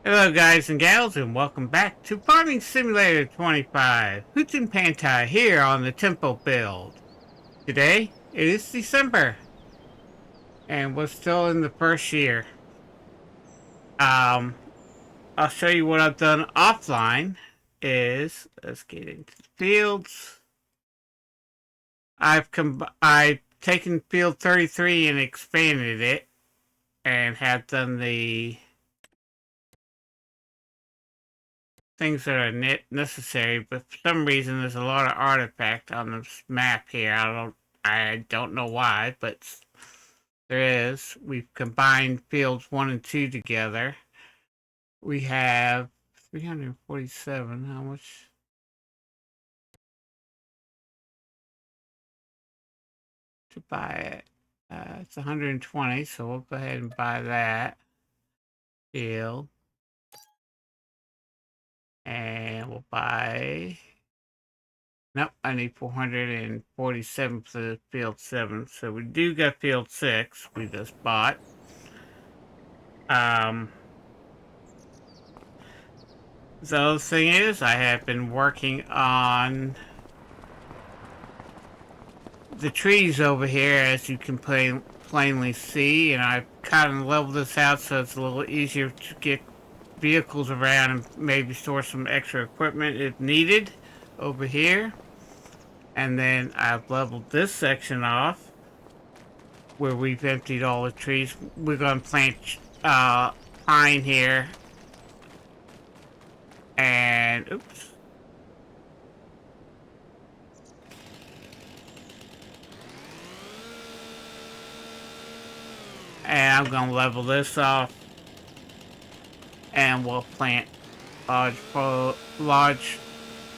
Hello guys and gals and welcome back to Farming Simulator 25. Hutan Pantai here on the Temple Build. Today it is December and we're still in the first year. Um, I'll show you what I've done offline let's get into the fields. I've taken field 33 and expanded it and have done the things that are necessary, but for some reason there's a lot of artifact on this map here. I don't know why, but there is. We've combined fields 1 and 2 together. We have 347. How much to buy it? It's 120, so we'll go ahead and buy that field. And we'll buy. Nope, I need 447 for the field 7. So we do got field 6 we just bought. The other thing is I have been working on the trees over here, as you can plainly see, and I've kind of leveled this out so it's a little easier to get vehicles around and maybe store some extra equipment if needed over here. And then I've leveled this section off where we've emptied all the trees. We're going to plant pine here. And, oops. And I'm going to level this off. And we'll plant large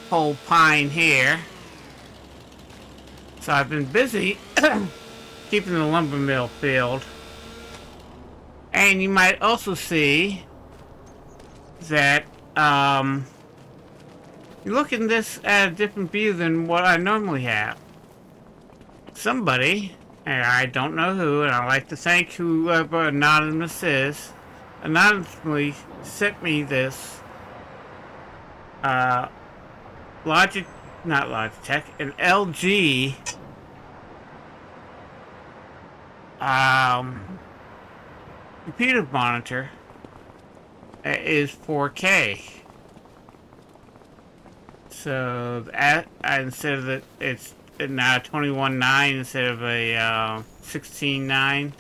pole pine here. So I've been busy keeping the lumber mill filled. And you might also see that you're looking at this at a different view than what I normally have. Somebody, and I don't know who, and I'd like to thank whoever anonymous is, anonymously sent me this not Logitech, an LG computer monitor is 4K. So instead of it's now 21.9 instead of a 16.9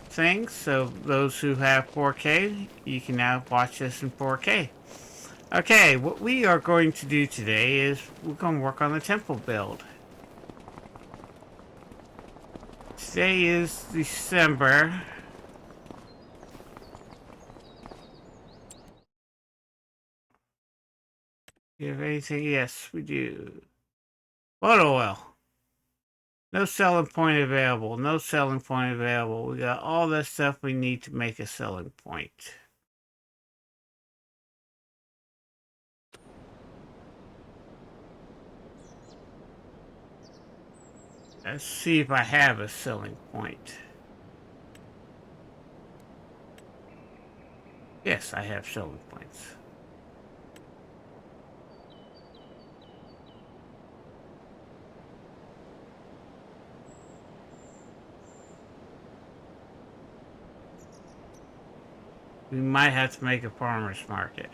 thing. So those who have 4K, you can now watch this in 4K. Okay, what we are going to do today is we're going to work on the temple build. Today is December. Do you have anything? Yes, we do. Motor oil. No selling point available. No selling point available. We got all that stuff we need to make a selling point. Let's see if I have a selling point. Yes, I have selling points. We might have to make a farmer's market.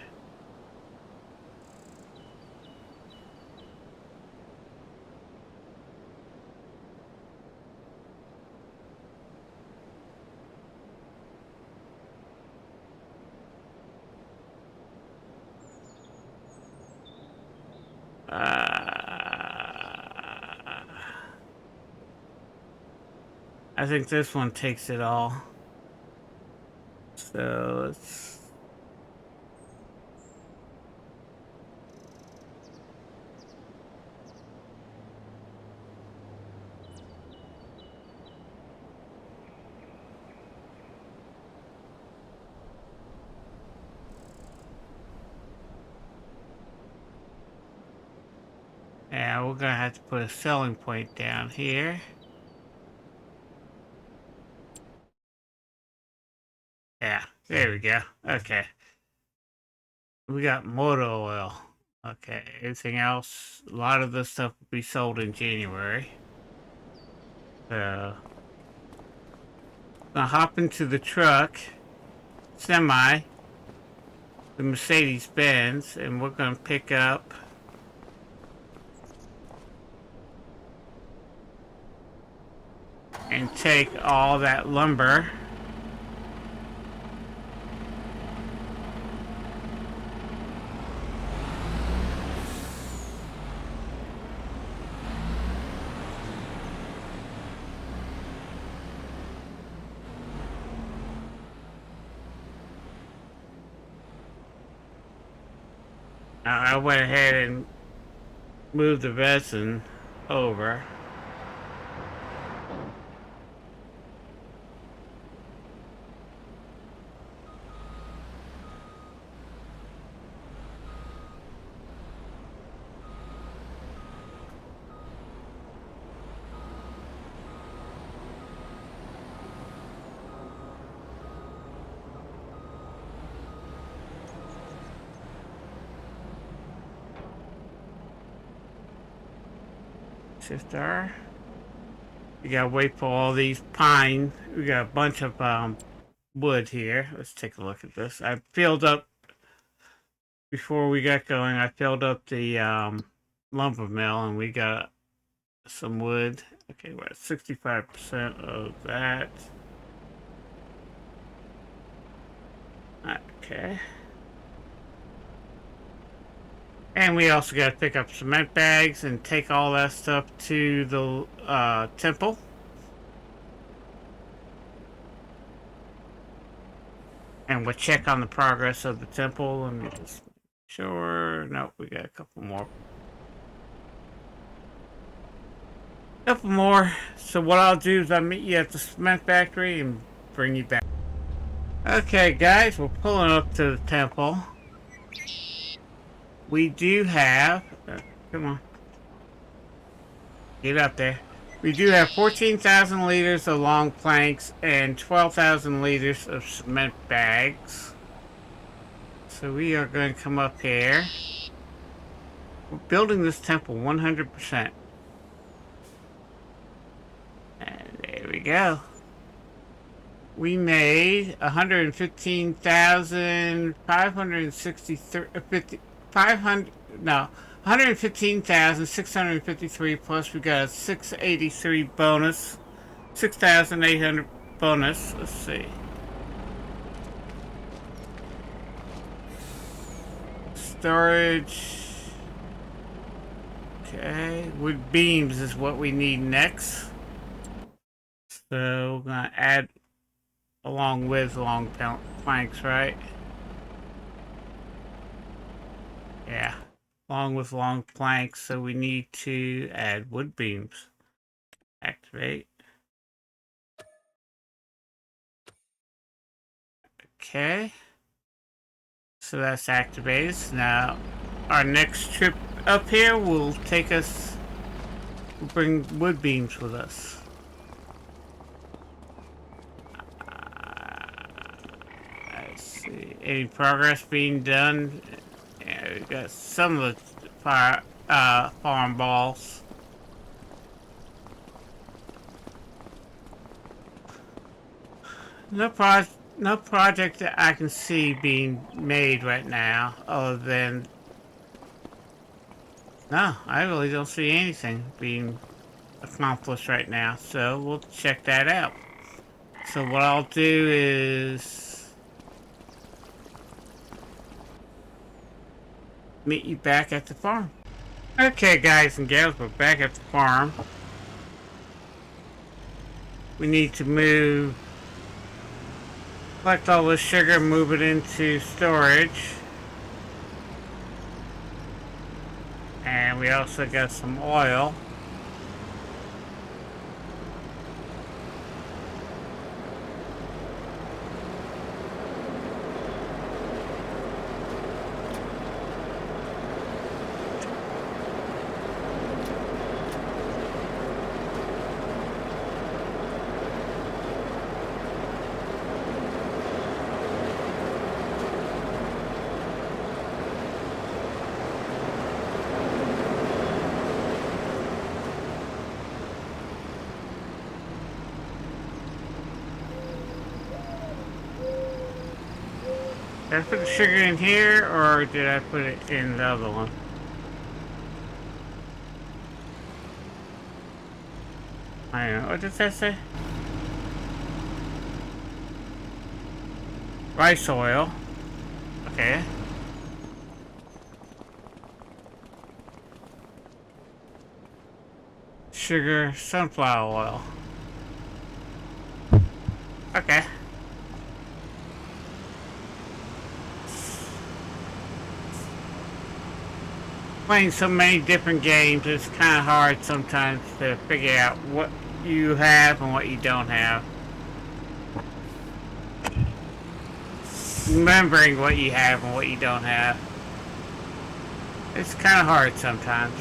I think this one takes it all. So let's... Yeah, we're gonna have to put a selling point down here. Yeah, there we go. Okay. We got motor oil. Okay, everything else, a lot of this stuff will be sold in January. So, gonna hop into the truck, semi, the Mercedes Benz, and we're gonna pick up and take all that lumber. I went ahead and moved the resin over. Shift R. You gotta wait for all these pine. We got a bunch of wood here. Let's take a look at this. I filled up before we got going. I filled up the lumber mill, and we got some wood. Okay, we're at 65% of that. Okay. And we also got to pick up cement bags and take all that stuff to the temple. And we'll check on the progress of the temple. Let me just make sure. Nope, we got a couple more. Couple more. So what I'll do is I'll meet you at the cement factory and bring you back. Okay, guys, we're pulling up to the temple. We do have... come on. Get up there. We do have 14,000 liters of long planks and 12,000 liters of cement bags. So we are going to come up here. We're building this temple 100%. And there we go. We made 115,653 plus we got a 683 bonus, 6,800 bonus. Let's see. Storage. Okay, wood beams is what we need next. So we're gonna add along with long planks, right? Yeah, along with long planks, so we need to add wood beams. Activate. Okay. So that's activated. Now, our next trip up here will take us, we'll bring wood beams with us. Let's see. Any progress being done? Yeah, we got some of the farm balls. No project that I can see being made right now, other than... No, I really don't see anything being accomplished right now, so we'll check that out. So what I'll do is... meet you back at the farm. Okay, guys and gals, we're back at the farm. We need to collect all this sugar, move it into storage. And we also got some oil. Did I put the sugar in here, or did I put it in the other one? I don't know. What does that say? Rice oil. Okay. Sugar, sunflower oil. Okay. Playing so many different games, it's kind of hard sometimes to figure out what you have and what you don't have. Remembering what you have and what you don't have. It's kind of hard sometimes.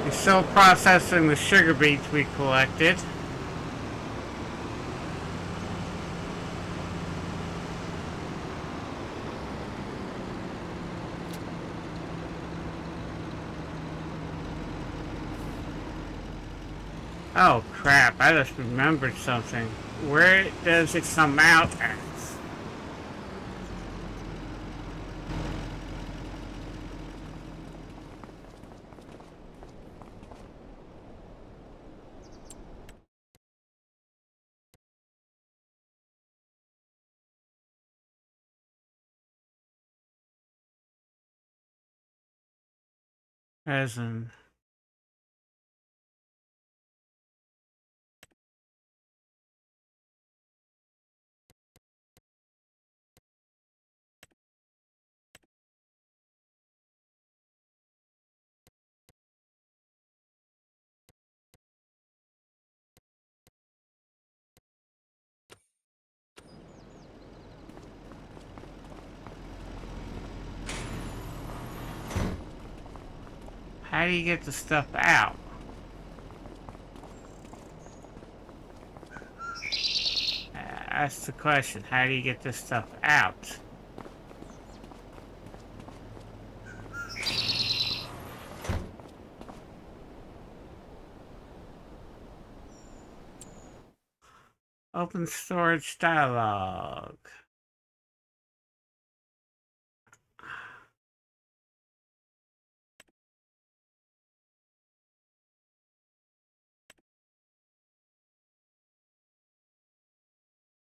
We're still processing the sugar beets we collected. Oh crap, I just remembered something. Where does it come out at? As in... How do you get the stuff out? That's the question. How do you get this stuff out? Open storage dialog.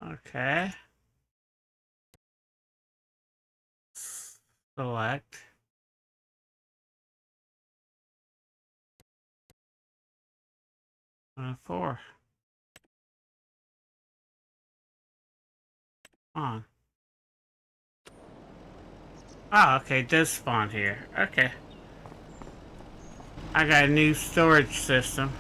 Okay. Select. Four. On. Oh, okay, it does spawn here. Okay. I got a new storage system.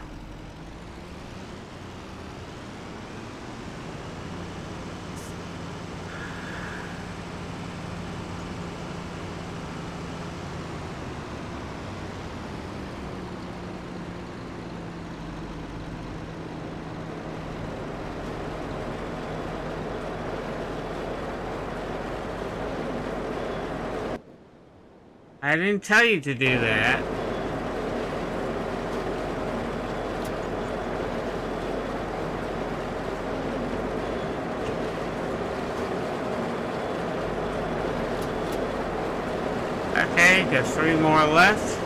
I didn't tell you to do that. Okay, got 3 more left.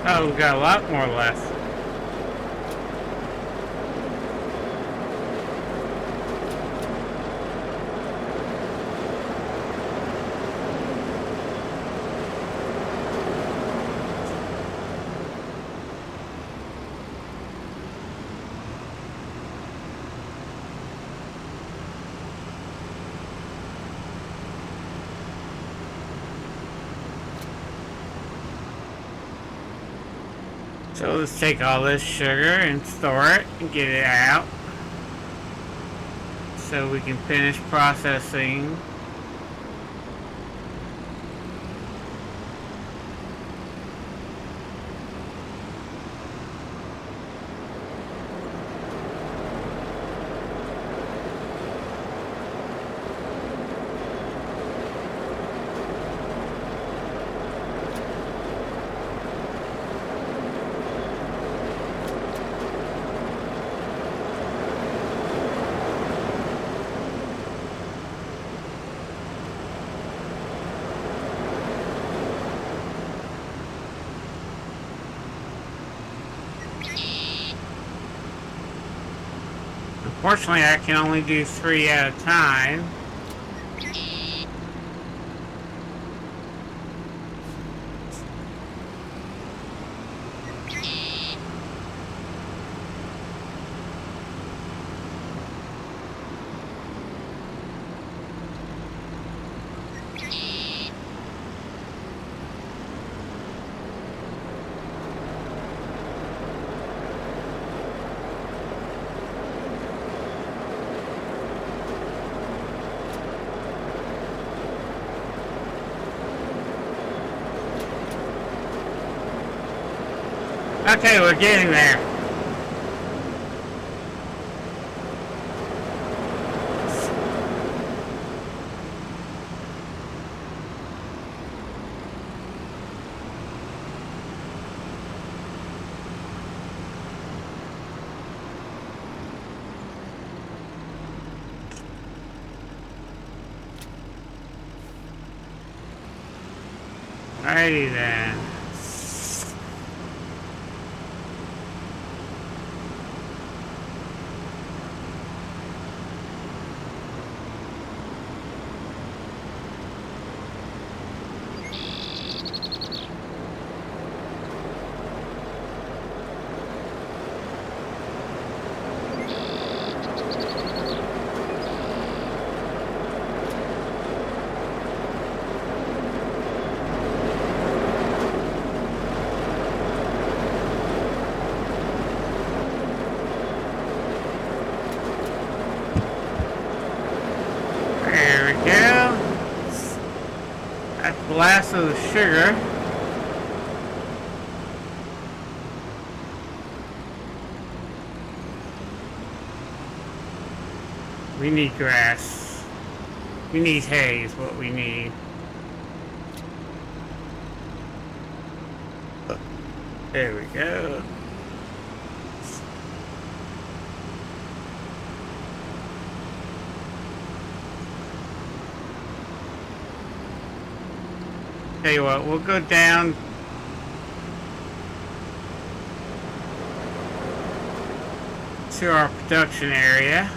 Oh, we got a lot more left. So let's take all this sugar and store it and get it out so we can finish processing. Unfortunately, I can only do 3 at a time. Okay, we're getting there. Alrighty then. There we go. That's the last of the sugar. We need grass. We need hay is what we need. There we go. Tell you what, we'll go down to our production area.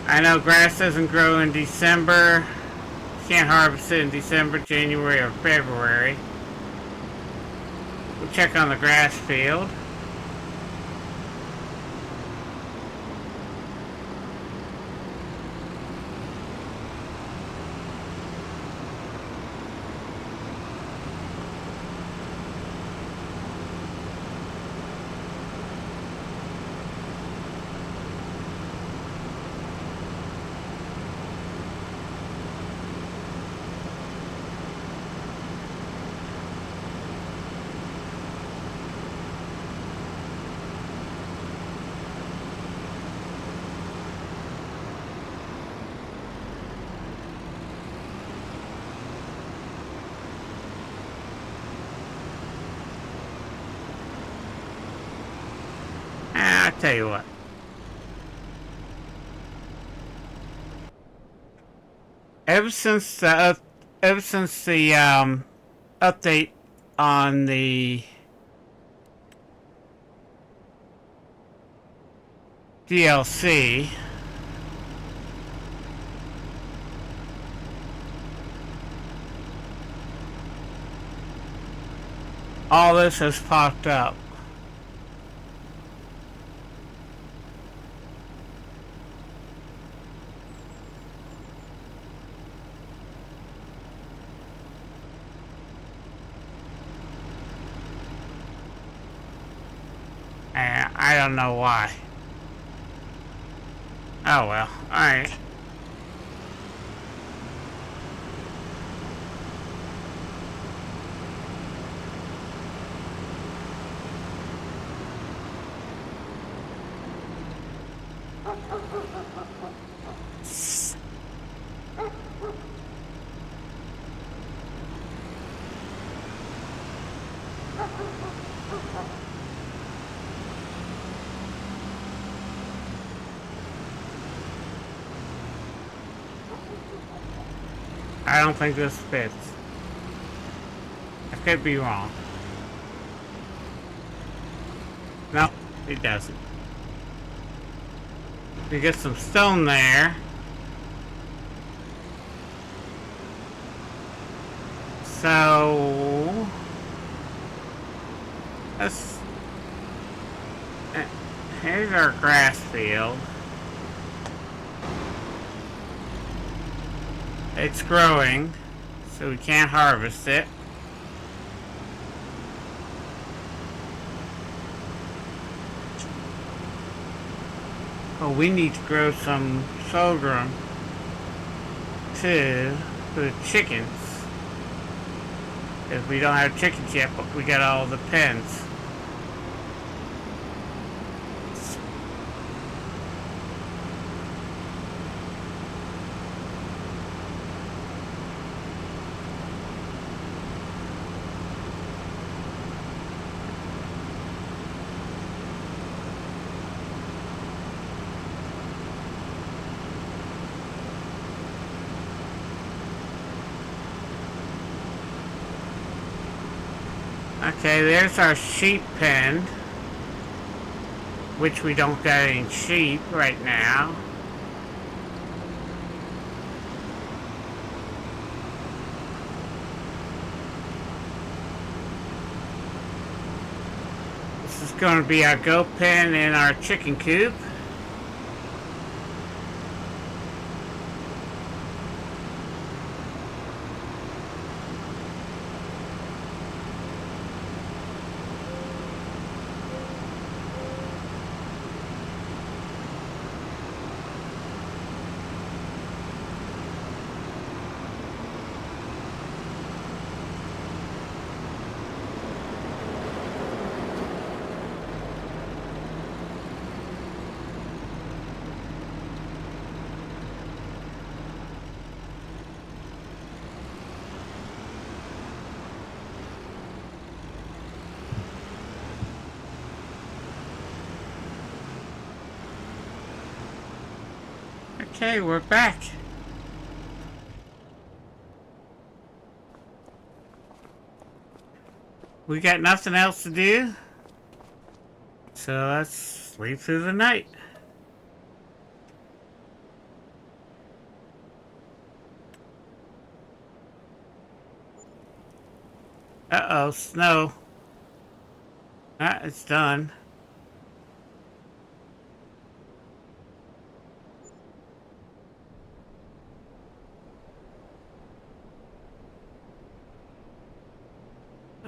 I know grass doesn't grow in December. Can't harvest it in December, January, or February. We'll check on the grass field. I'll tell you what. Ever since the update on the DLC. All this has popped up. And I don't know why. Oh well, alright. I don't think this fits. I could be wrong. No, it doesn't. We get some stone there. So let's. Here's our grass field. It's growing, so we can't harvest it. Oh, we need to grow some sorghum too for the chickens. Because we don't have chickens yet, but we got all the pens. Okay, there's our sheep pen, which we don't got any sheep right now. This is going to be our goat pen and our chicken coop. Okay, we're back. We got nothing else to do, so let's sleep through the night. Uh-oh, snow. Ah, it's done.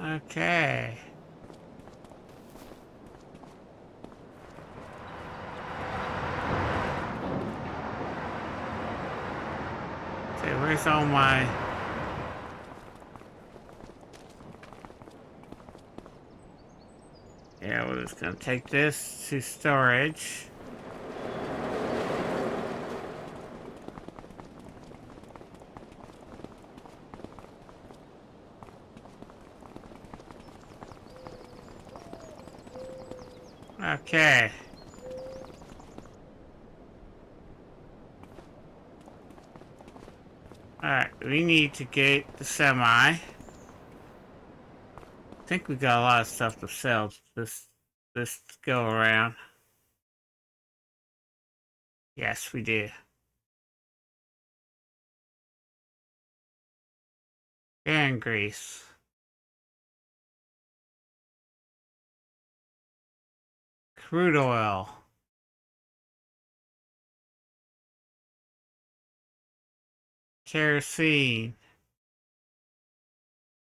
Okay. Okay, where's all my... Yeah, we're just gonna take this to storage. Okay. Alright, we need to get the semi. think we got a lot of stuff to sell this go around. Yes, we did. And grease. Crude oil. Kerosene.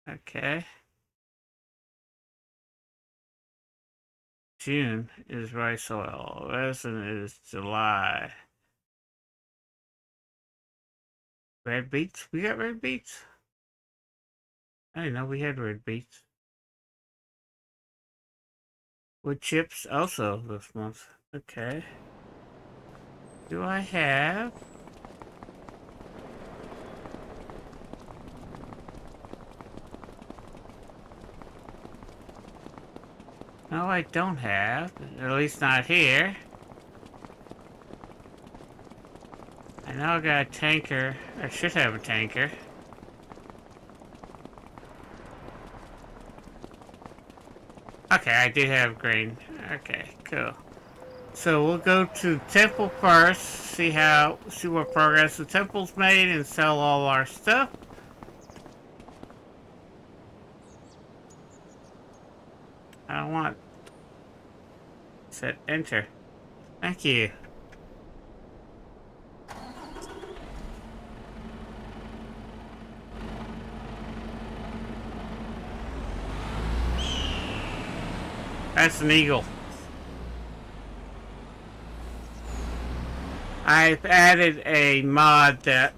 Okay. June is rice oil. Resin is July. Red beets? We got red beets? I didn't know we had red beets. Wood chips also this month. Okay. Do I have? No, I don't have. At least not here. I know I got a tanker. I should have a tanker. Okay, I do have grain. Okay, cool. So we'll go to temple first, see what progress the temple's made, and sell all our stuff. I don't want. Set enter. Thank you. That's an eagle. I've added a mod that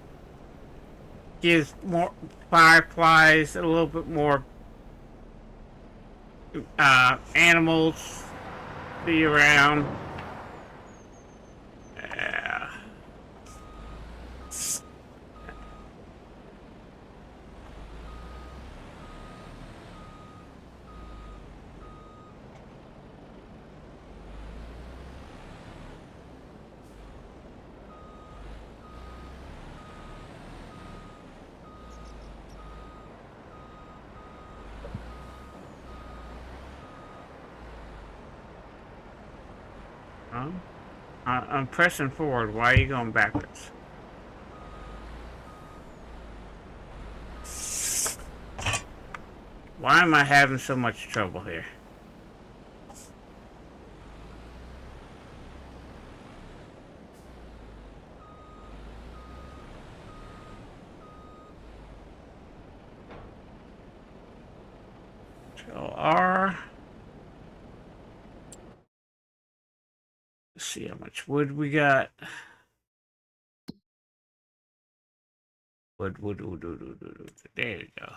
gives more fireflies, a little bit more animals to be around. Yeah. I'm pressing forward. Why are you going backwards? Why am I having so much trouble here? Control R. Let's see how much wood we got. Wood. There you go.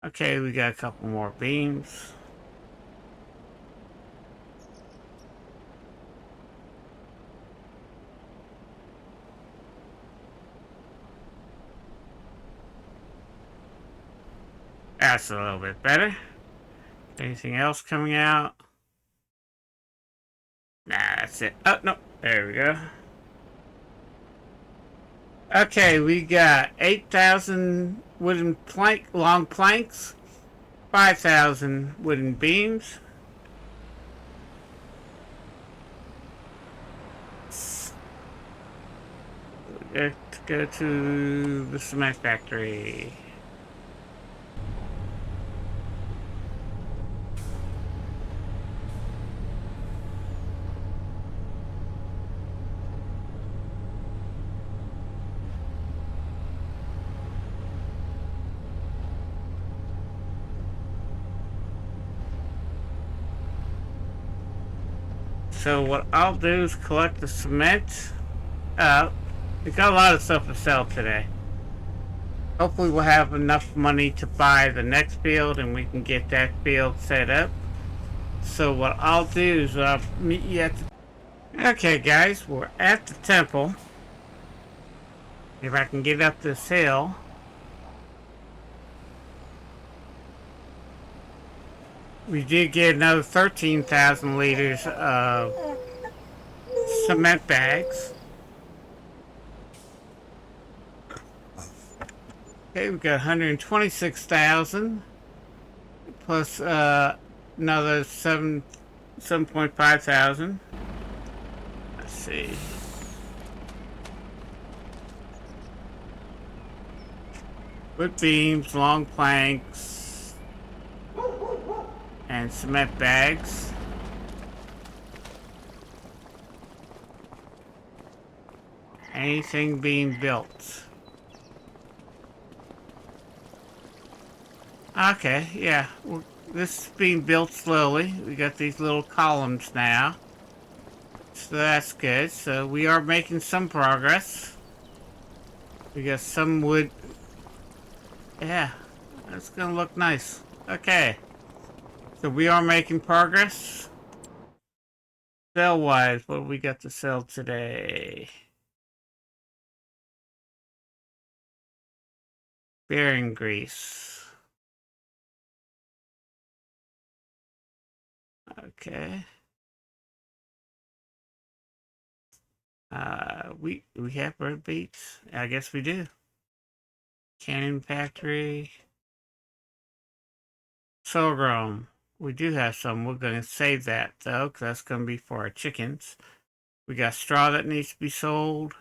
Okay, we got a couple more beams. That's a little bit better. Anything else coming out? Nah, that's it. Oh, no. There we go. Okay, we got 8,000 wooden long planks, 5,000 wooden beams. Let's go to the cement factory. So what I'll do is collect the cement. We got a lot of stuff to sell today. Hopefully we'll have enough money to buy the next field and we can get that field set up. So what I'll do is I'll meet you at the... Okay guys, we're at the temple. If I can get up this hill. We did get another 13,000 liters of cement bags. Okay, we've got 126,000 plus another 7.5 thousand. Let's see. Wood beams, long planks, and cement bags. Anything being built. Okay, yeah. Well, this is being built slowly. We got these little columns now. So that's good. So we are making some progress. We got some wood. Yeah, that's gonna look nice. Okay. So we are making progress. Sell-wise, what do we got to sell today? Bearing grease. Okay. We have red beets. I guess we do. Canning factory. Sorghum. We do have some. We're gonna save that though, because that's gonna be for our chickens. We got straw that needs to be sold,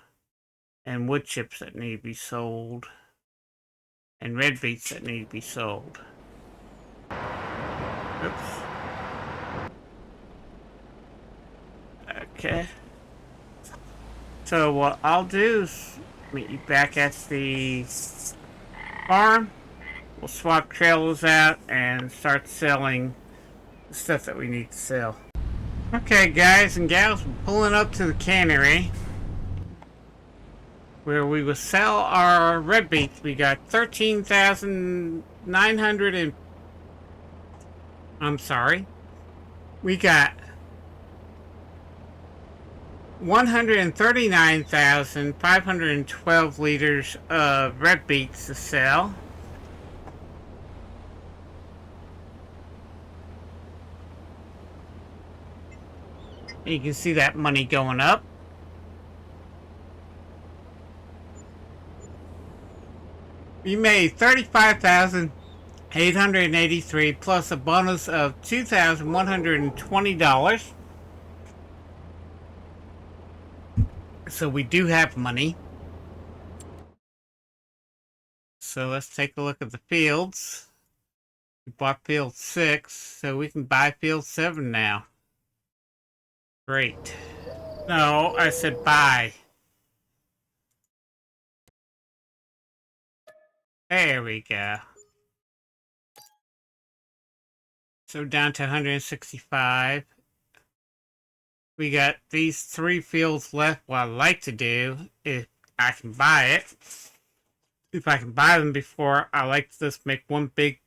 and wood chips that need to be sold, and red beets that need to be sold. Oops. Okay. So what I'll do is meet you back at the farm. We'll swap trailers out and start selling the stuff that we need to sell. Okay, guys and gals, we're pulling up to the cannery where we will sell our red beets. We got 13,900 and... I'm sorry. We got 139,512 liters of red beets to sell. You can see that money going up. We made $35,883 plus a bonus of $2,120. So we do have money. So let's take a look at the fields. We bought field 6, so we can buy field 7 now. Great. No, I said buy. There we go. So down to 165. We got these 3 fields left. What I'd like to do, if I can buy it, if I can buy them before, I like to just make one big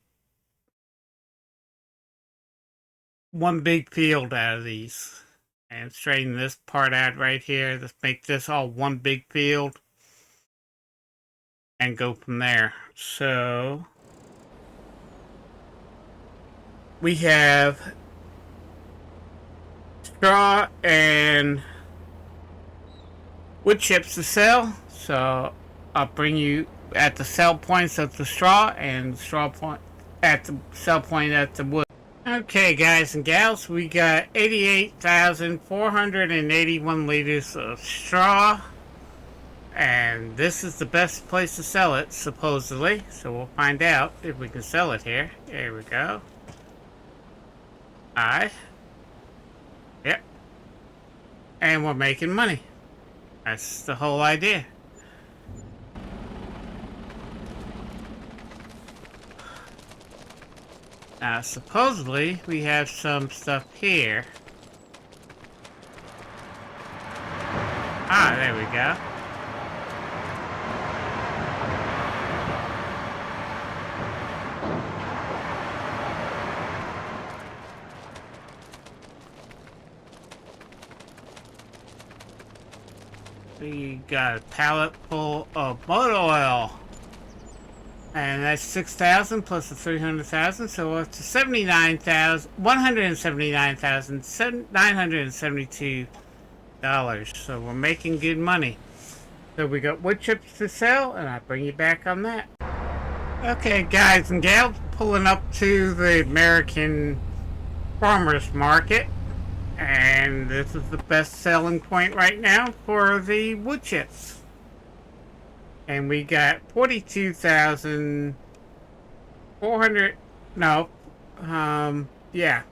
field out of these. And straighten this part out right here. Just make this all one big field. And go from there. So we have straw and wood chips to sell. So I'll bring you at the sell points of the straw and straw point at the sell point at the wood. Okay, guys and gals, we got 88,481 liters of straw, and this is the best place to sell it, supposedly. So we'll find out if we can sell it here. Here we go. Yep. And we're making money. That's the whole idea. Now, supposedly, we have some stuff here. Ah, there we go. We got a pallet full of motor oil. And that's 6,000 plus the 300,000, so we're up to 179,972 dollars. So we're making good money. So we got wood chips to sell, and I'll bring you back on that. Okay, guys and gals, pulling up to the American Farmers Market, and this is the best selling point right now for the wood chips. And we got 42,400, no, yeah,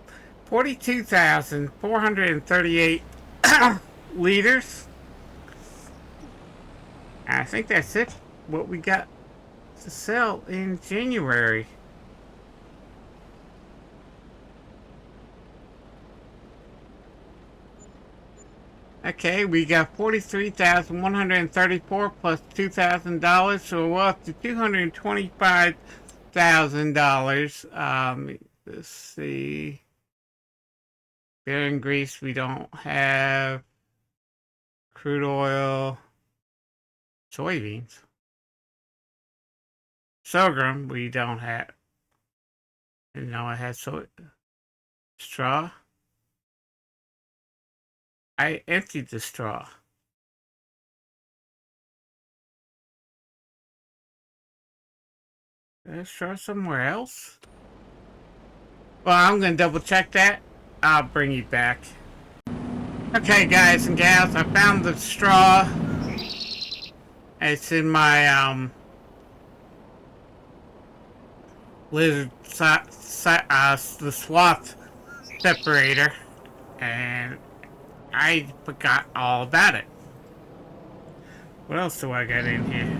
42,438 liters. I think that's it, what we got to sell in January. Okay, we got 43,134 plus $2,000, so we're up to $225,000. Let's see. Beer and grease we don't have. Crude oil, soybeans, sorghum we don't have. And now I had straw. I emptied the straw. There's straw somewhere else? Well, I'm gonna double check that. I'll bring you back. Okay, guys and gals, I found the straw. It's in my lizard the swath separator, and I forgot all about it. What else do I got in here?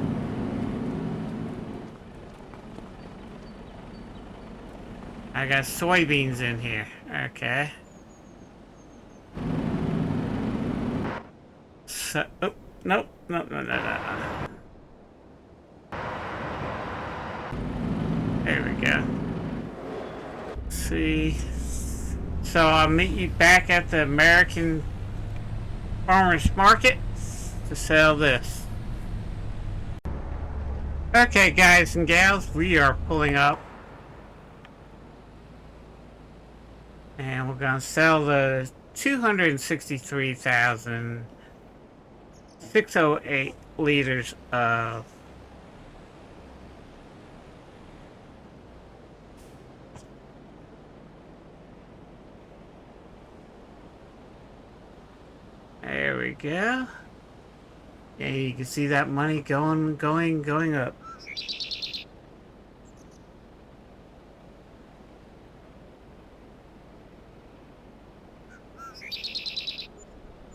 I got soybeans in here. Okay. So, oh, nope, no. There we go. Let's see. So I'll meet you back at the American Farmers Market to sell this. Okay, guys and gals, we are pulling up. And we're going to sell the 263,608 liters of there we go. Yeah, you can see that money going up.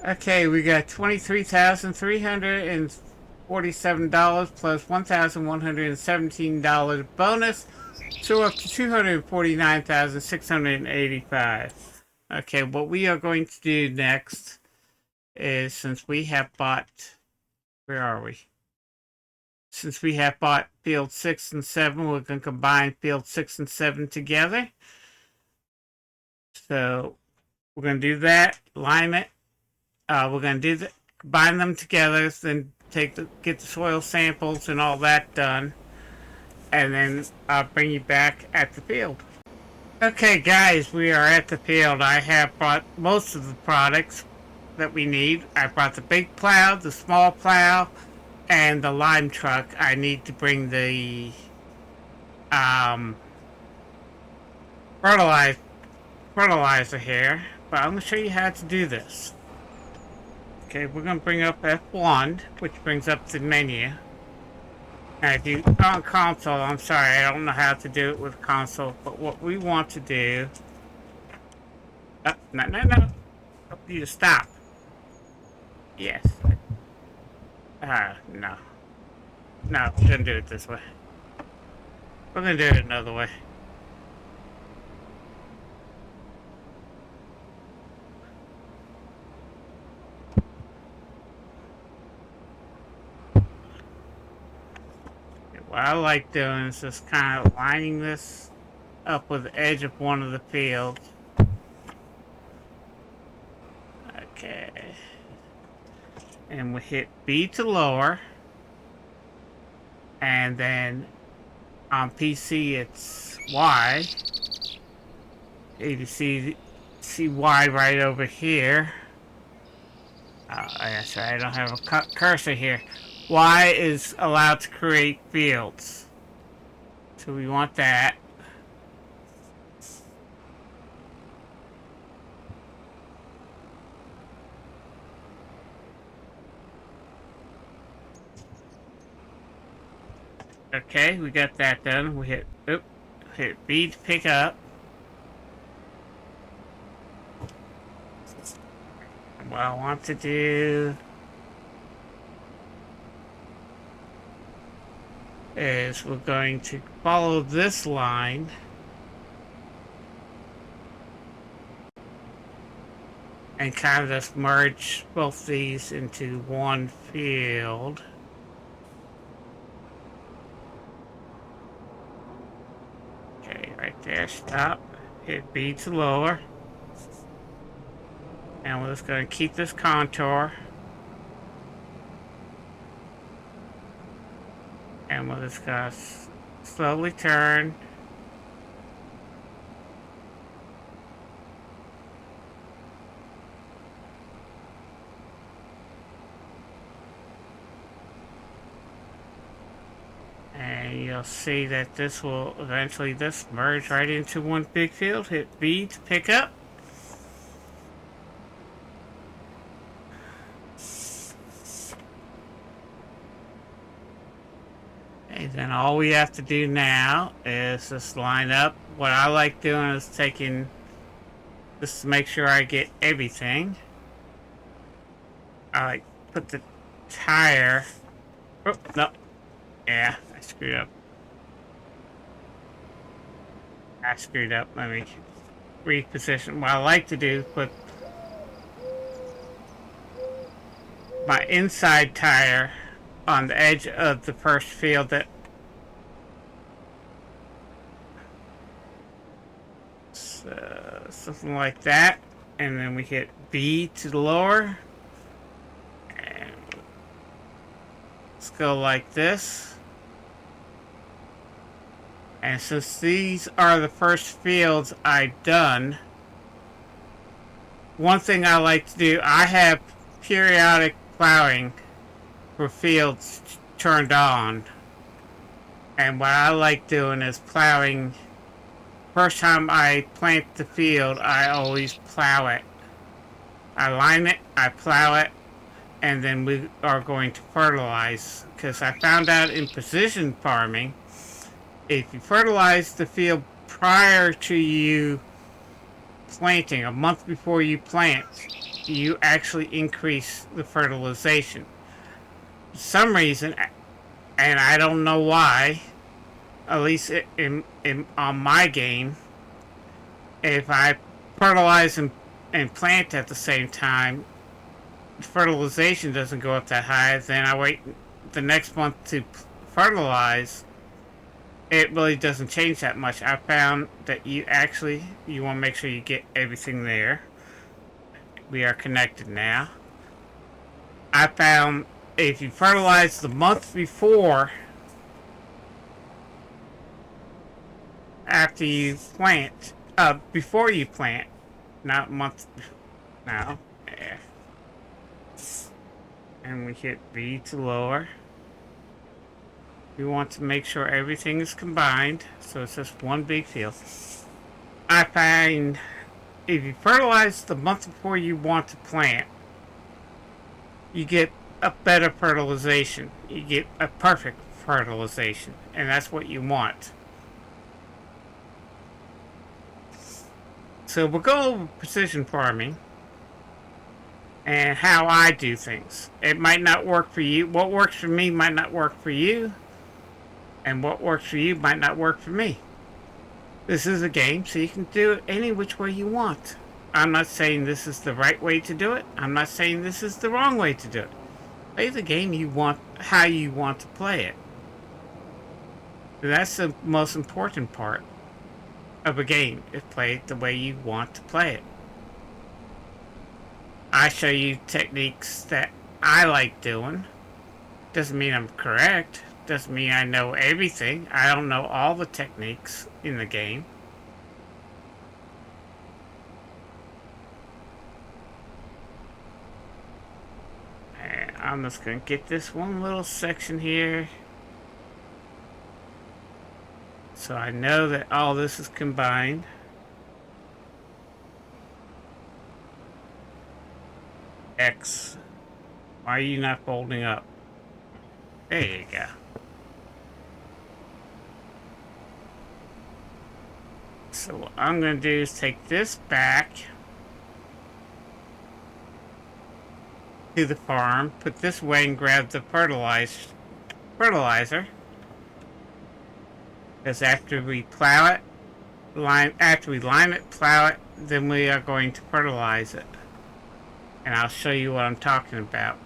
Okay, we got $23,347 plus $1,117 bonus, so up to $249,685. Okay, what we are going to do next is, since we have bought, where are we? Since we have bought field 6 and 7, we're going to combine field 6 and 7 together. So we're going to do that, lime it. We're going to do combine them together, then get the soil samples and all that done, and then I'll bring you back at the field. Okay, guys, we are at the field. I have brought most of the products that we need. I brought the big plow, the small plow, and the lime truck. I need to bring the fertilizer here, but I'm going to show you how to do this. Okay, we're going to bring up F1, which brings up the menu. Now, if you on console, I'm sorry, I don't know how to do it with console, but what we want to do... no. I want you to stop. Yes. No. No, we're going to do it this way. We're going to do it another way. What I like doing is just kind of lining this up with the edge of one of the fields. Okay. And we hit B to lower. And then on PC it's Y. You can see Y right over here. That's right, I don't have a cursor here. Y is allowed to create fields. So we want that. Okay, we got that done. We hit B to pick up. What I want to do is we're going to follow this line and kind of just merge both these into one field. Okay, right there, stop. Hit B to lower. And we're just going to keep this contour. And we're just going to slowly turn. And you'll see that this will eventually just merge right into one big field. Hit B to pick up. And then all we have to do now is just line up. What I like doing is taking, just to make sure I get everything, I like put the tire, oh, no, yeah, I screwed up. Let me reposition. What I like to do is put my inside tire on the edge of the first field, that something like that, and then we hit B to the lower, and let's go like this. And since these are the first fields I've done, one thing I like to do, I have periodic plowing for fields turned on. And what I like doing is plowing. First time I plant the field, I always plow it. I line it, I plow it, and then we are going to fertilize. Because I found out in precision farming, if you fertilize the field prior to you planting, a month before you plant, you actually increase the fertilization. For some reason, and I don't know why, at least on my game, if I fertilize and plant at the same time, fertilization doesn't go up that high. Then I wait the next month to fertilize, it really doesn't change that much. I found that you want to make sure you get everything there. We are connected now. I found if you fertilize the month before, after you plant, before you plant, not month, now, yeah. And we hit B to lower. We want to make sure everything is combined, so it's just one big field. I find if you fertilize the month before you want to plant, you get a better fertilization. You get a perfect fertilization, and that's what you want. So we'll go over precision farming and how I do things. It might not work for you. What works for me might not work for you. And what works for you might not work for me. This is a game, so you can do it any which way you want. I'm not saying this is the right way to do it. I'm not saying this is the wrong way to do it. Play the game you want, how you want to play it. That's the most important part of a game, is play it the way you want to play it. I show you techniques that I like doing. Doesn't mean I'm correct. Doesn't mean I know everything. I don't know all the techniques in the game. And I'm just going to get this one little section here. So I know that all this is combined. X. Why are you not folding up? There you go. So what I'm going to do is take this back to the farm, put this away and grab the fertilizer. Because after we plow it, after we lime it, plow it, then we are going to fertilize it. And I'll show you what I'm talking about.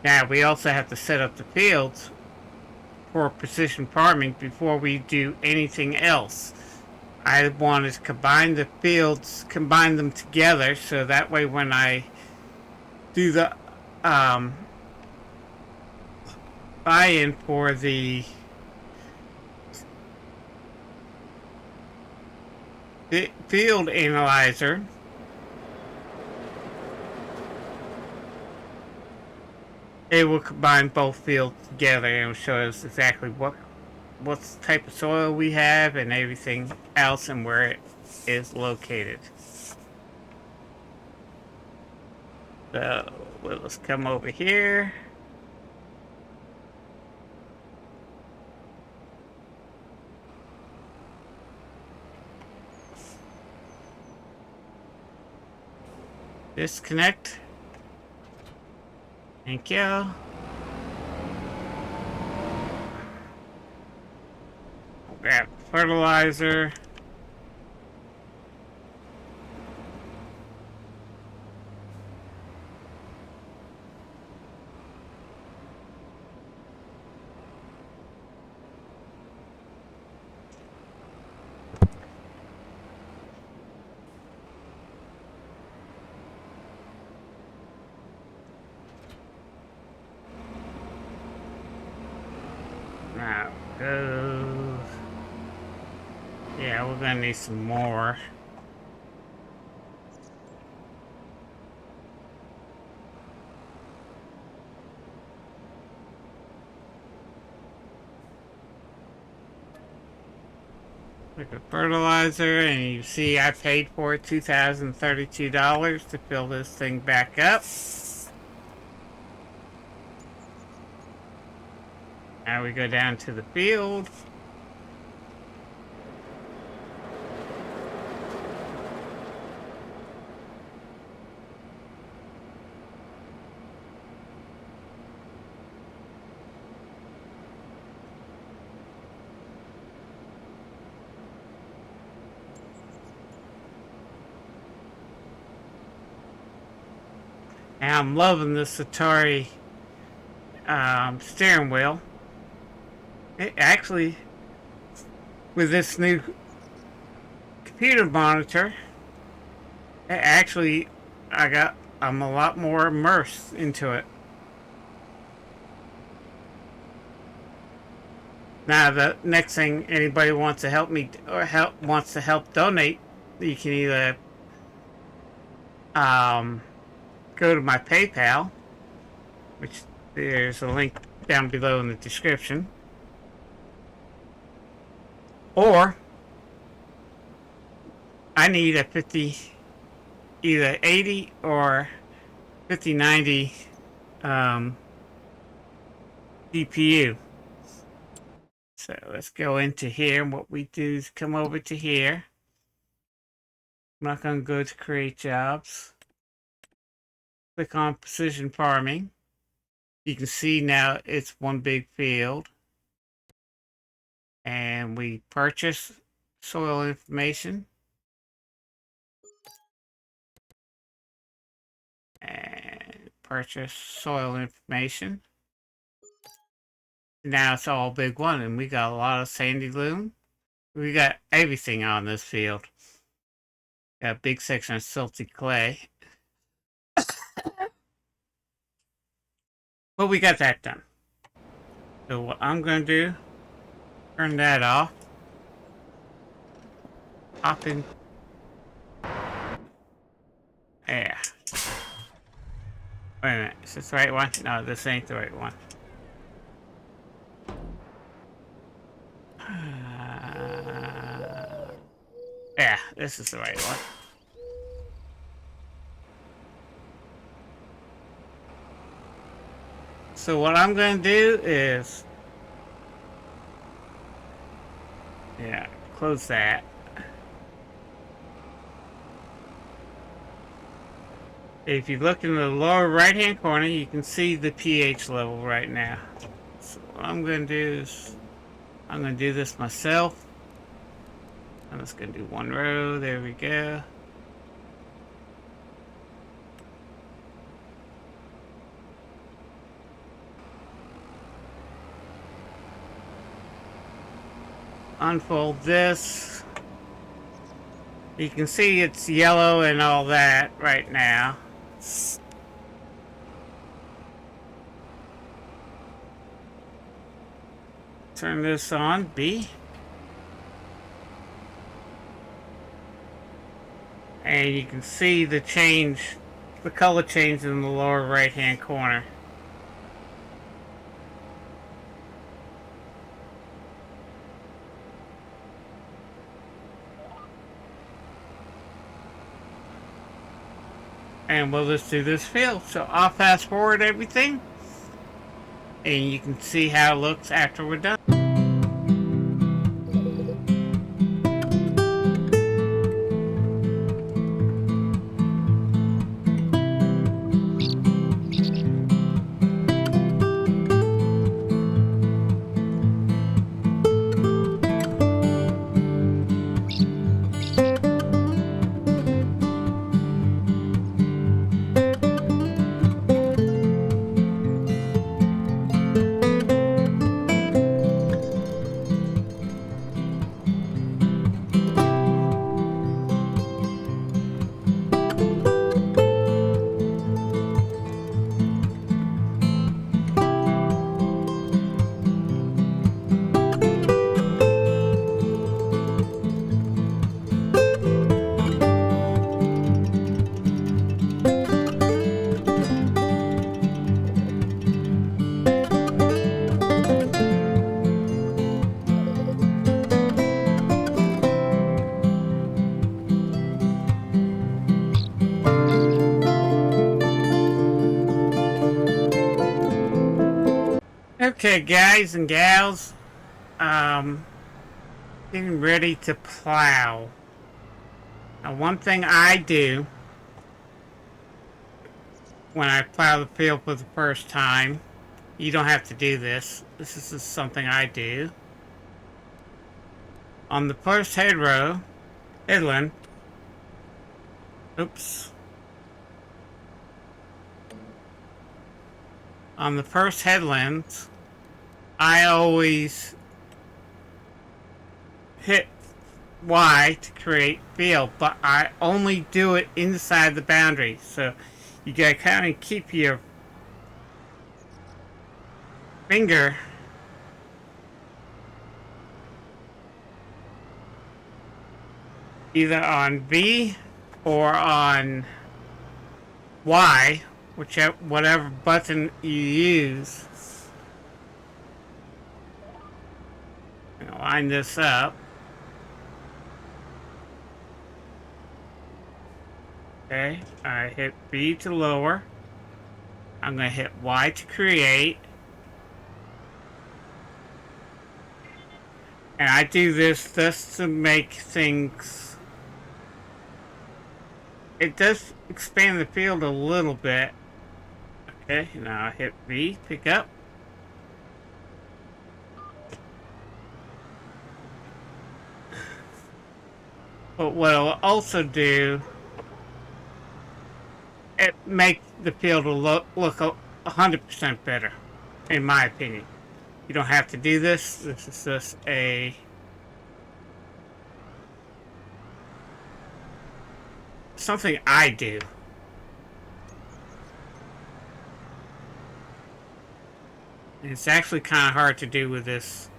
Now, we also have to set up the fields for precision farming before we do anything else. I want to combine the fields, combine them together, so that way when I do the buy-in for the field analyzer, it will combine both fields together and will show us exactly what type of soil we have and everything else and where it is located. So let's come over here. Disconnect. Thank you. Grab fertilizer. Now goes. Yeah, we're gonna need some more. Look at fertilizer, and you see I paid for it $2,032 to fill this thing back up. Now we go down to the field. And I'm loving this Atari steering wheel. It actually, with this new computer monitor, I'm a lot more immersed into it. Now the next thing anybody wants to help me or wants to help donate, you can either go to my PayPal, which there's a link down below in the description, or I need a 80 or 5090 GPU. So let's go into here, and what we do is come over to here. I'm not going to go to create jobs. Click on precision farming. You can see now it's one big field. And we purchase soil information. And purchase soil information. Now it's all big one, and we got a lot of sandy loam. We got everything on this field. Got a big section of silty clay. But we got that done. So what I'm going to do, turn that off. Hop in. Yeah. Wait a minute, is this the right one? No, this ain't the right one. this is the right one. So what I'm going to do is, yeah, close that. If you look in the lower right hand corner, you can see the pH level right now. So what I'm going to do is, I'm going to do this myself. I'm just going to do one row. There we go. Unfold this. You can see it's yellow and all that right now. Turn this on, B. And you can see the change, the color change in the lower right hand corner. And we'll just do this field. So I'll fast forward everything, and you can see how it looks after we're done. Okay, guys and gals, getting ready to plow. Now, one thing I do when I plow the field for the first time, you don't have to do this. This is just something I do. On the first headland, oops. On the first headland, I always hit Y to create field, but I only do it inside the boundary. So you gotta kind of keep your finger either on B or on Y, whatever button you use. I'm gonna line this up. Okay, I hit B to lower. I'm gonna hit Y to create. And I do this just to make things... It does expand the field a little bit. Okay, now I hit B, pick up. But what I'll also do, it makes the field look 100% better, in my opinion. You don't have to do this. This is just something I do. It's actually kind of hard to do with this.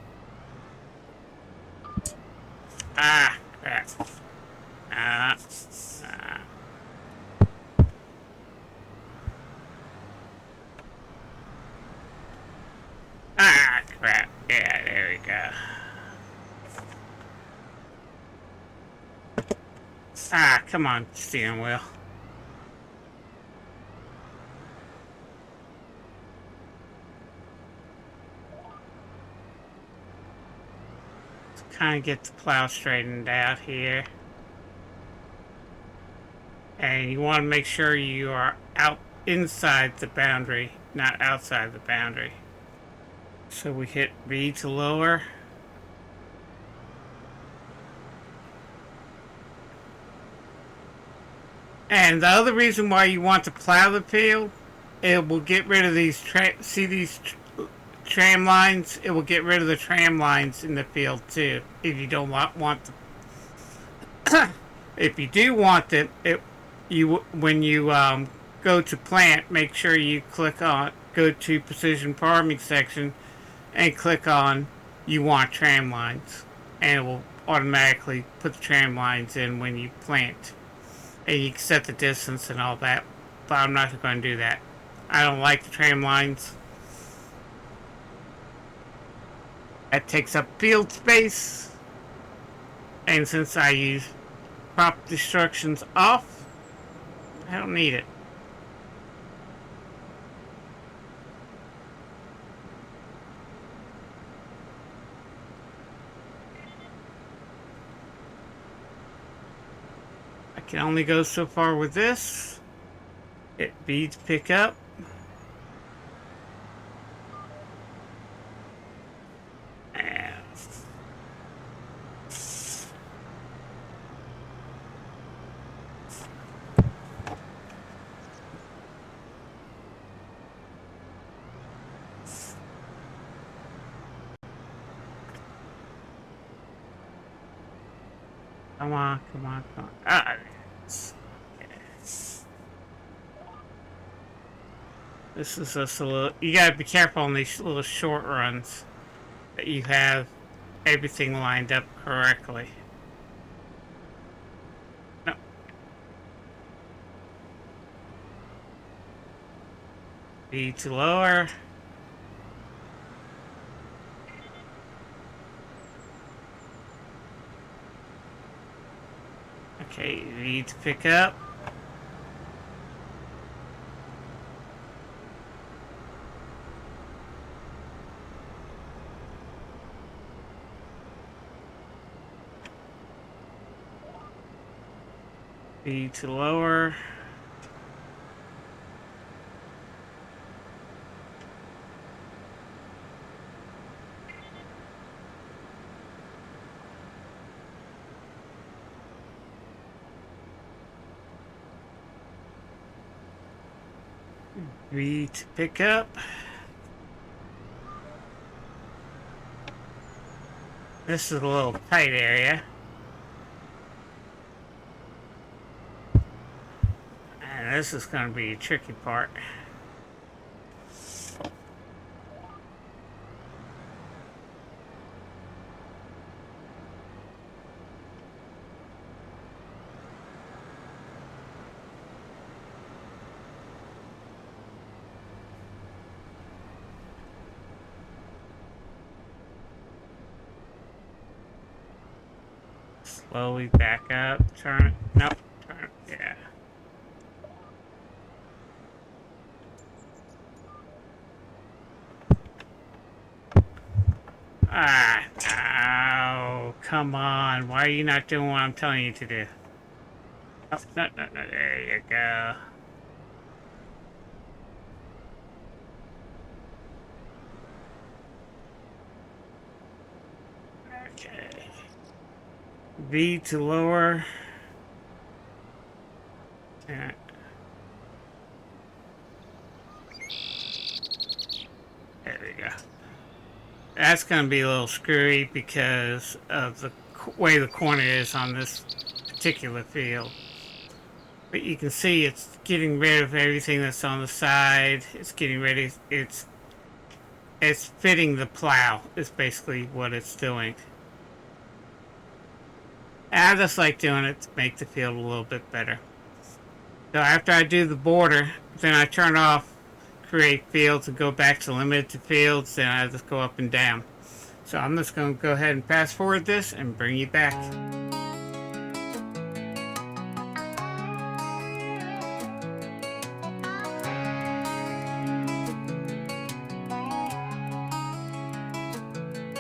Ah, crap. Crap. Yeah, there we go. Ah, come on, steering wheel. Let's kind of get the plow straightened out here. And you want to make sure you are out inside the boundary, not outside the boundary. So we hit V to lower. And the other reason why you want to plow the field, it will get rid of these, see these tram lines? It will get rid of the tram lines in the field too. If you don't want them. If you do want them, when you go to plant, make sure you go to precision farming section and click on you want tram lines. And it will automatically put the tram lines in when you plant. And you can set the distance and all that, but I'm not going to do that. I don't like the tram lines. That takes up field space, and since I use crop destructions off, I don't need it. I can only go so far with this. It beads pick up. Come on, come on, come on. Ah, this is just a little. You gotta be careful on these little short runs that you have everything lined up correctly. No. V to lower. Okay, V to pick up. V to lower. V to pick up. This is a little tight area. And this is going to be a tricky part. Slowly back up, turn, nope, turn, yeah. Ah, oh, come on, why are you not doing what I'm telling you to do? Oh, no, no, no, there you go. Okay. V to lower. Yeah. There we go. That's going to be a little screwy because of the way the corner is on this particular field. But you can see it's getting rid of everything that's on the side. It's getting ready. It's fitting the plow is basically what it's doing. And I just like doing it to make the field a little bit better. So after I do the border, then I turn off create fields and go back to limited fields, then I just go up and down. So I'm just going to go ahead and fast forward this and bring you back.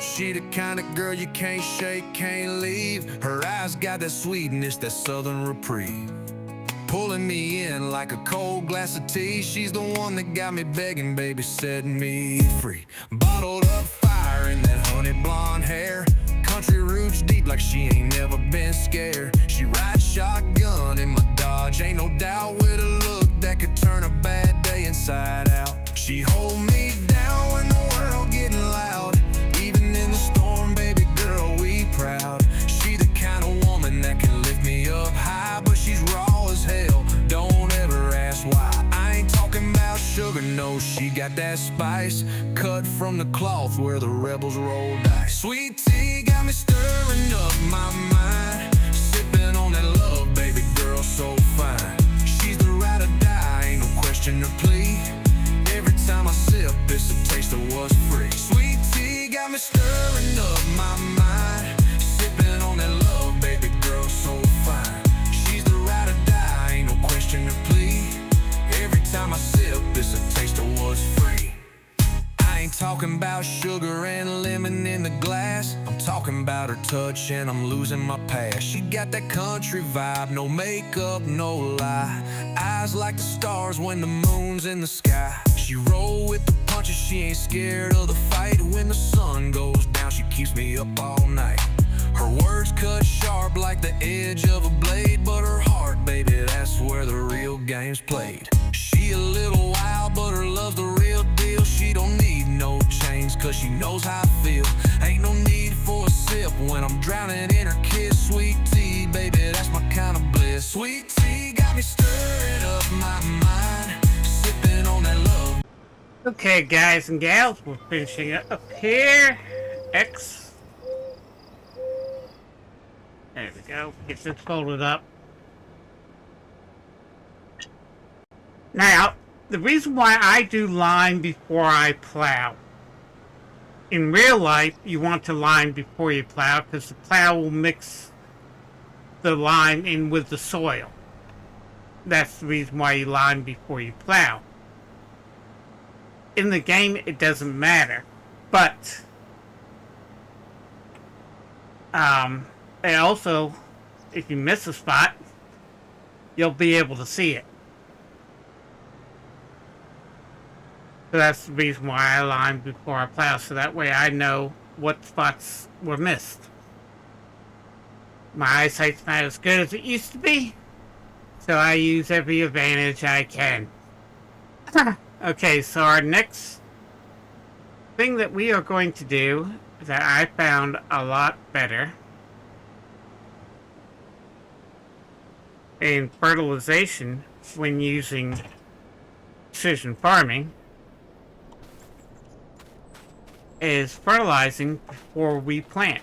She the kind of girl you can't shake, can't leave. Her eyes got that sweetness, that southern reprieve, pulling me in like a cold glass of tea. She's the one that got me begging, baby, setting me free. Bottled up fire in that honey blonde hair, country roots deep like she ain't never been scared. She rides shotgun in my Dodge, ain't no doubt, with a look that could turn a bad day inside out. She hold me down when the world getting loud, even in the storm, baby girl, we proud. She the kind of woman that can lift me up high, but she's raw as hell, don't ever ask why. I ain't talking about sugar, no, she got that spice, cut from the cloth where the rebels roll dice. Sweet tea got me stirring up my mind, sipping on that love, baby girl, so fine. She's the ride or die, ain't no question or plea. Every time I sip, it's a taste of what's free. Sweet tea got me stirring up my mind, sipping on that love, baby girl, so fine. She's the ride or die, ain't no question or plea. Every time I sip, it's a taste of what's free. I ain't talking about sugar and lemon in the glass, I'm talking about her touch and I'm losing my past. She got that country vibe, no makeup, no lie, eyes like the stars when the moon's in the sky. She roll with the punches, she ain't scared of the fight. When the sun goes down, she keeps me up all night. Her words cut sharp like the edge of a blade, but her heart, baby, that's where the real game's played. She a little wild, but her love's the real deal. She don't need no chains, cause she knows how I feel. Ain't no need for a sip when I'm drowning in her kiss. Sweet tea, baby, that's my kind of bliss. Sweet tea got me stirring up my mind, sipping on that love. Okay, guys and gals, we're finishing up here. X. There we go. Get this folded up. Now, the reason why I do line before I plow. In real life, you want to line before you plow because the plow will mix the lime in with the soil. That's the reason why you line before you plow. In the game, it doesn't matter. But, and also, if you miss a spot, you'll be able to see it. So that's the reason why I line before I plow, so that way I know what spots were missed. My eyesight's not as good as it used to be, so I use every advantage I can. Okay, so our next thing that we are going to do that I found a lot better in fertilization when using precision farming is fertilizing before we plant.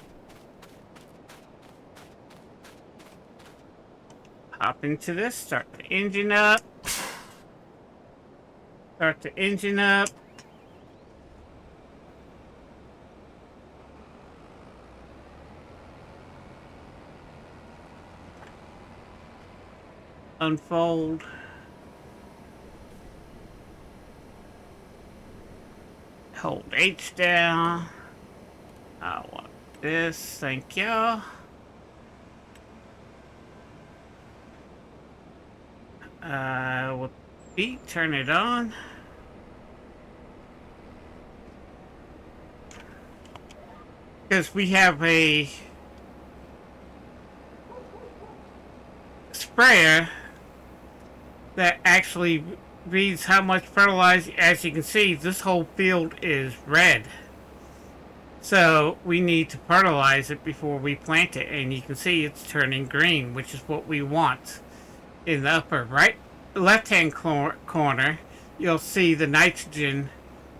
Hop into this, start the engine up. Start the engine up. Unfold. Hold H down. I want this, thank you. With beat, turn it on. Because we have a sprayer that actually reads how much fertilizer. As you can see, this whole field is red. So we need to fertilize it before we plant it. And you can see it's turning green, which is what we want. In the upper right left-hand corner, you'll see the nitrogen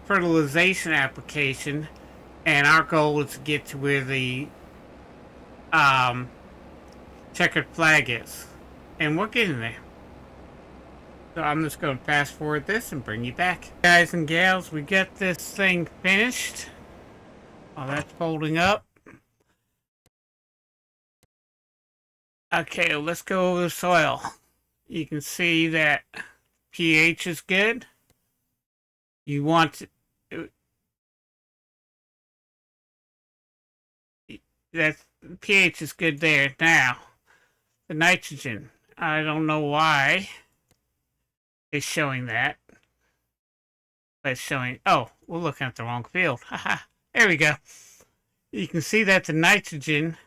fertilization application. And our goal is to get to where the checkered flag is. And we're getting there. So I'm just going to fast forward this and bring you back. Guys and gals, we got this thing finished. While that's folding up. Okay, let's go over the soil. You can see that pH is good. You want That's pH is good there. Now, the nitrogen. I don't know why it's showing that. But it's showing, oh, we're looking at the wrong field. Haha. There we go. You can see that the nitrogen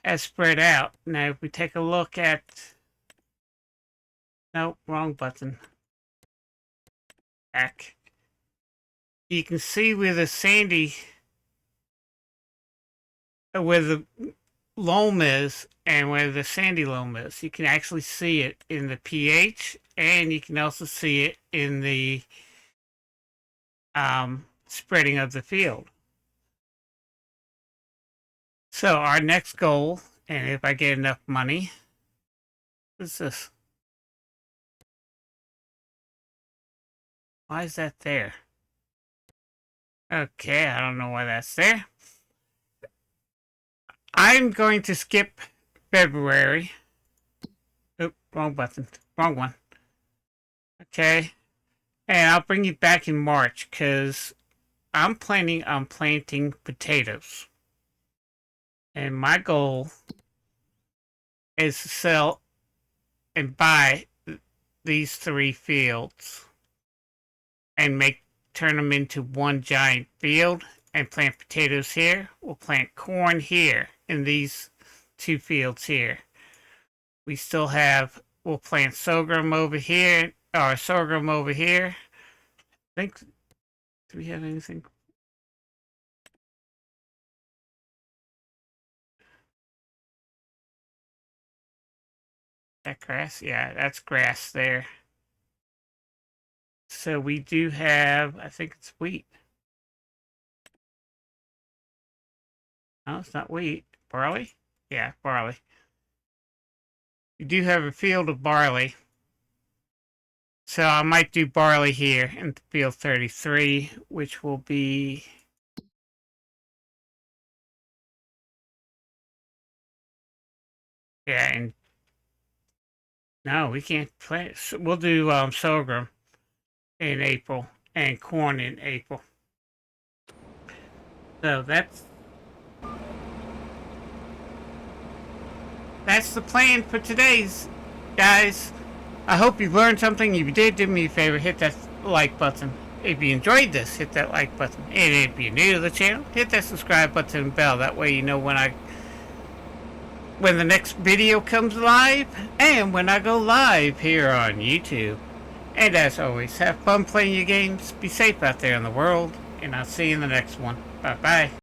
has spread out. Now, if we take a look at, nope, wrong button. Back. You can see where the sandy, where the loam is and where the sandy loam is. You can actually see it in the pH, and you can also see it in the spreading of the field. So our next goal, and if I get enough money, what's this? Why is that there? Okay, I don't know why that's there. I'm going to skip February. Oop, wrong button. Wrong one. Okay. And I'll bring you back in March, because I'm planning on planting potatoes. And my goal is to sell and buy these 3 fields and turn them into one giant field and plant potatoes here. We'll plant corn here in these 2 fields here. We still have, we'll plant sorghum over here, or sorghum over here. I think, do we have anything? That grass? Yeah, that's grass there. So we do have, I think it's wheat. No, it's not wheat. Barley? Yeah, barley. We do have a field of barley. So I might do barley here in field 33, which will be... Yeah, and... No, we can't plant. We'll do sorghum in April and corn in April. So that's the plan for today's, guys. I hope you learned something. If you did, do me a favor, hit that like button. If you enjoyed this, hit that like button. And if you're new to the channel, hit that subscribe button and bell. That way you know when the next video comes live and when I go live here on YouTube. And as always, have fun playing your games. Be safe out there in the world. And I'll see you in the next one. Bye-bye.